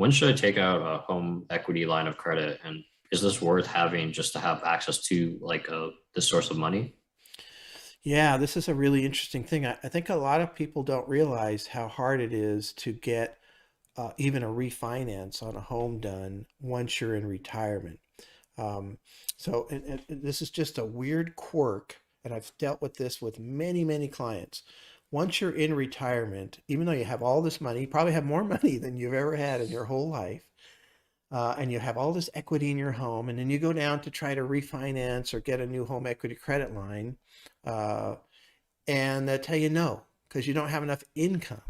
when should I take out a home equity line of credit? And is this worth having just to have access to like this source of money? Yeah, this is a really interesting thing. I think a lot of people don't realize how hard it is to get even a refinance on a home done once you're in retirement. Um, and this is just a weird quirk, and I've dealt with this with many, many clients. Once you're in retirement, even though you have all this money, you probably have more money than you've ever had in your whole life, and you have all this equity in your home, and then you go down to try to refinance or get a new home equity credit line, uh, and they'll tell you no because you don't have enough income.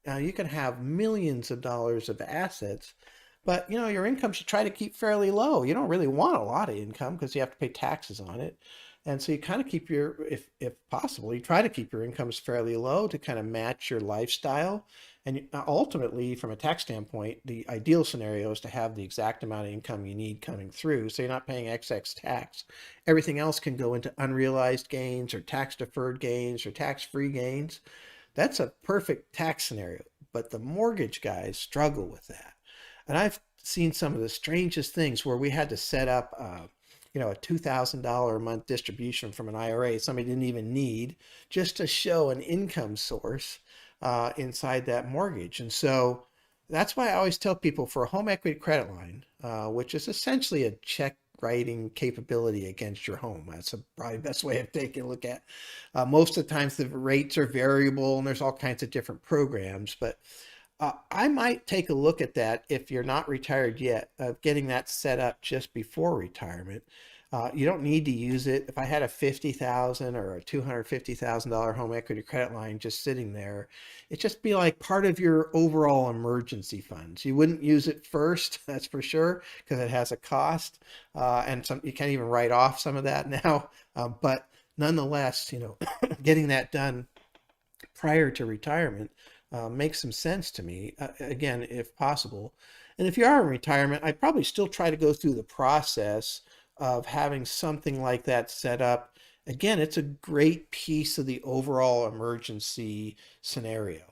Now you can have millions of dollars of assets, but your income should try to keep fairly low. You don't really want a lot of income because you have to pay taxes on it. And so you kind of keep if possible, you try to keep your incomes fairly low to kind of match your lifestyle. And ultimately, from a tax standpoint, the ideal scenario is to have the exact amount of income you need coming through. So you're not paying excess tax. Everything else can go into unrealized gains or tax deferred gains or tax free gains. That's a perfect tax scenario. But the mortgage guys struggle with that. And I've seen some of the strangest things where we had to set up, a $2,000 a month distribution from an IRA somebody didn't even need just to show an income source inside that mortgage. And so that's why I always tell people for a home equity credit line, which is essentially a check writing capability against your home. That's probably the best way of taking a look at. Most of the times the rates are variable and there's all kinds of different programs, but I might take a look at that if you're not retired yet, of getting that set up just before retirement. You don't need to use it. If I had a 50,000 or a $250,000 home equity credit line just sitting there, it'd just be like part of your overall emergency funds. You wouldn't use it first, that's for sure, because it has a cost, and you can't even write off some of that now. But nonetheless, getting that done prior to retirement makes some sense to me, again, if possible. And if you are in retirement, I'd probably still try to go through the process of having something like that set up. Again, it's a great piece of the overall emergency scenario.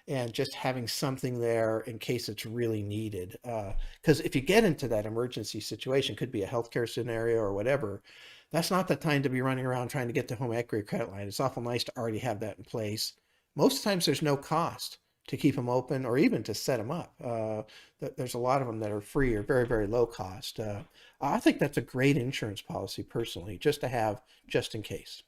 And just having something there in case it's really needed. Because if you get into that emergency situation, could be a healthcare scenario or whatever, that's not the time to be running around trying to get the home equity credit line. It's awful nice to already have that in place. Most times there's no cost to keep them open or even to set them up. There's a lot of them that are free or very, very low cost. I think that's a great insurance policy personally, just to have just in case.